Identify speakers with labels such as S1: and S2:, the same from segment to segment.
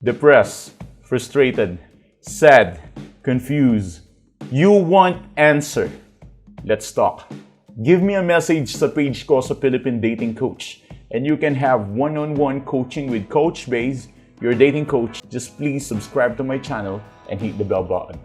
S1: depressed, frustrated, sad, confused. You want answer. Let's talk. Give me a message sa page ko sa Philippine Dating Coach and you can have one-on-one coaching with Coach Baze, your dating coach. Just please subscribe to my channel and hit the bell button.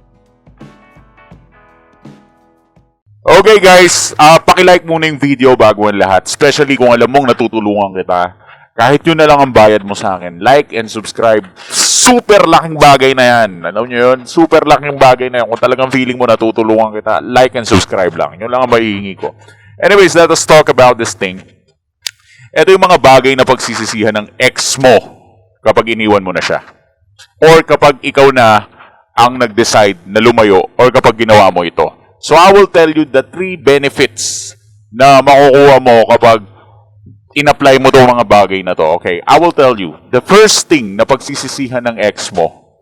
S2: Okay guys, paki-like muna yung video bago ang lahat. Especially kung alam mong natutulungan kita. Kahit yun na lang ang bayad mo sa akin. Like and subscribe. Super laking bagay na yan. Alam nyo yun? Super laking bagay na yan. Kung talagang feeling mo natutulungan kita, like and subscribe lang. Yun lang ang maihingi ko. Anyways, let us talk about this thing. Ito yung mga bagay na pagsisisihan ng ex mo kapag iniwan mo na siya. Or kapag ikaw na ang nag-decide na lumayo or kapag ginawa mo ito. So I will tell you the 3 benefits na makukuha mo kapag in-apply mo itong mga bagay na to. Okay, I will tell you. The first thing na pagsisisihan ng ex mo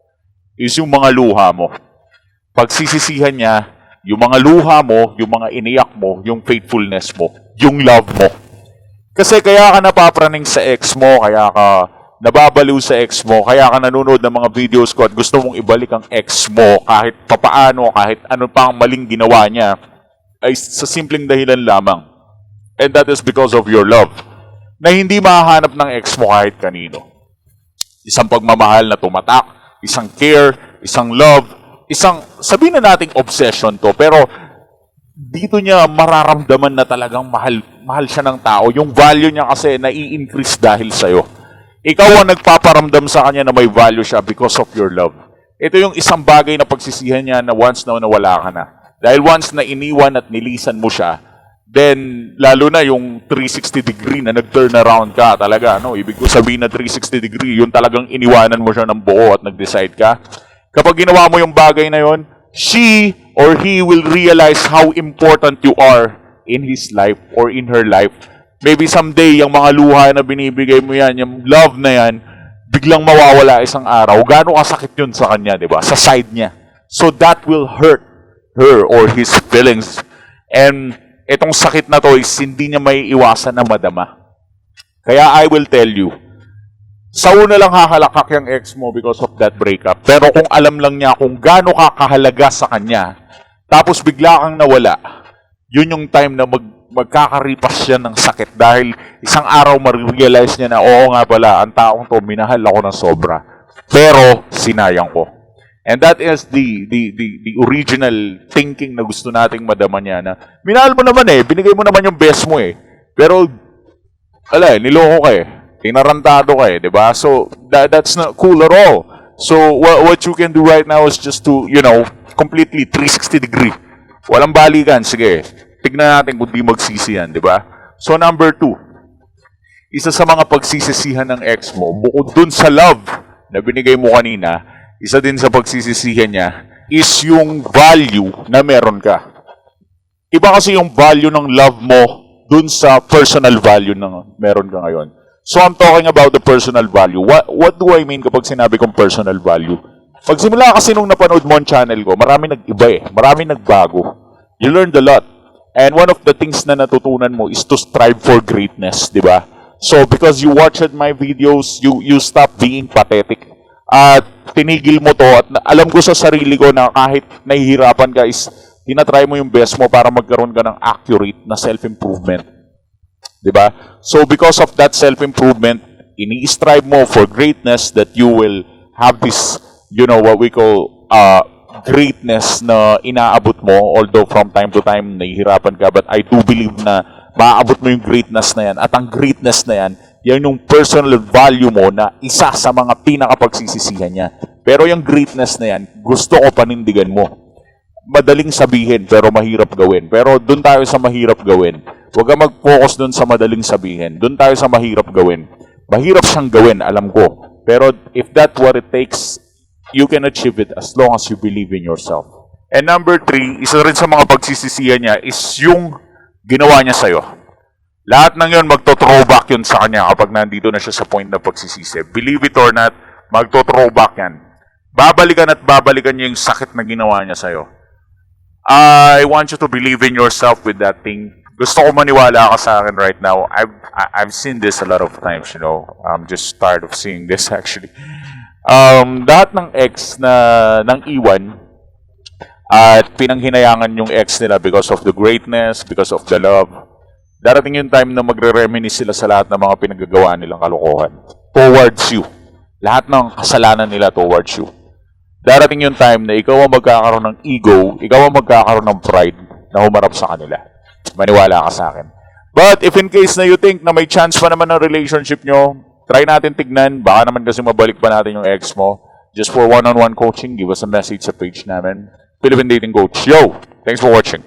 S2: is yung mga luha mo. Pagsisisihan niya, yung mga luha mo, yung mga iniyak mo, yung faithfulness mo, yung love mo. Kasi kaya ka napapraning sa ex mo, kaya ka nababaliw sa ex mo, kaya ka nanonood ng mga videos ko at gusto mong ibalik ang ex mo kahit papaano, kahit ano pa ang maling ginawa niya, ay sa simpleng dahilan lamang. And that is because of your love. Na hindi mahahanap ng ex mo kahit kanino. Isang pagmamahal na tumatak, isang care, isang love, isang, sabihin na nating obsession to, pero dito niya mararamdaman na talagang mahal siya ng tao. Yung value niya kasi nai-increase dahil sa'yo. Ikaw ang nagpaparamdam sa kanya na may value siya because of your love. Ito yung isang bagay na pagsisihan niya na once na nawala ka na. Dahil once na iniwan at nilisan mo siya, then lalo na yung 360 degree na nag-turn around ka talaga. No? Ibig ko sabihin na 360 degree, yung talagang iniwanan mo siya ng buo at nag-decide ka. Kapag ginawa mo yung bagay na yon, she or he will realize how important you are in his life or in her life. Maybe someday, yung mga luha na binibigay mo yan, yung love na yan, biglang mawawala isang araw. Gaano kasakit yun sa kanya, di ba? Sa side niya. So that will hurt her or his feelings. And itong sakit na to is hindi niya may iwasan na madama. Kaya I will tell you, sa una lang hahalakak yung ex mo because of that breakup. Pero kung alam lang niya kung gaano ka kahalaga sa kanya, tapos bigla kang nawala, yun yung time na magkakaripas siya ng sakit dahil isang araw ma-realize niya na oo nga pala, ang taong to, minahal ako ng sobra. Pero sinayang ko. And that is the original thinking na gusto nating madama niya na minahal mo naman binigay mo naman yung best mo Pero, niloko ka tinarantado ka diba? So, that's not cool at all. So, what you can do right now is just to, completely 360 degree. Walang balikan, sige. Tignan natin kung di magsisi yan, di ba? So, number 2. Isa sa mga pagsisisihan ng ex mo, bukod dun sa love na binigay mo kanina, isa din sa pagsisisihan niya is yung value na meron ka. Iba kasi yung value ng love mo dun sa personal value na meron ka ngayon. So, I'm talking about the personal value. What do I mean kapag sinabi kong personal value? Pagsimula kasi nung napanood mo ang channel ko, marami nag-iba marami nagbago. You learned a lot. And one of the things na natutunan mo is to strive for greatness, di ba? So, because you watched my videos, you stop being pathetic. At tinigil mo to at alam ko sa sarili ko na kahit nahihirapan ka is tinatry mo yung best mo para magkaroon ka ng accurate na self-improvement. Di ba? So, because of that self-improvement, ini-strive mo for greatness that you will have this, what we call, greatness na inaabot mo, although from time to time nahihirapan ka, but I do believe na maaabot mo yung greatness na yan. At ang greatness na yan, yan yung personal value mo na isa sa mga pinakapagsisisihan niya. Pero yung greatness na yan, gusto ko panindigan mo. Madaling sabihin, pero mahirap gawin. Pero doon tayo sa mahirap gawin. Huwag ka mag-focus doon sa madaling sabihin. Doon tayo sa mahirap gawin. Mahirap siyang gawin, alam ko. Pero if that's what it takes, you can achieve it as long as you believe in yourself. And number 3, isa rin sa mga pagsisisihan niya is yung ginawa niya sa'yo. Lahat ng yun, magto-throwback yun sa kanya kapag nandito na siya sa point na pagsisisi. Believe it or not, magto-throwback yan. Babalikan at babalikan niya yung sakit na ginawa niya sa'yo. I want you to believe in yourself with that thing. Gusto ko maniwala ka sa akin right now. I've seen this a lot of times, I'm just tired of seeing this actually. lahat ng ex ng iwan at pinanghinayangan yung ex nila because of the greatness, because of the love. Darating yung time na magre-reminisce sila sa lahat ng mga pinagagawa nilang kalokohan towards you. Lahat ng kasalanan nila towards you. Darating yung time na ikaw ang magkakaroon ng ego, ikaw ang magkakaroon ng pride na humarap sa kanila. Maniwala ka sa akin. But if in case na you think na may chance pa naman ng relationship nyo, try natin tignan. Baka naman kasi mabalik pa natin yung ex mo. Just for one-on-one coaching, give us a message sa page namin. Philippine Dating Coach. Yo! Thanks for watching.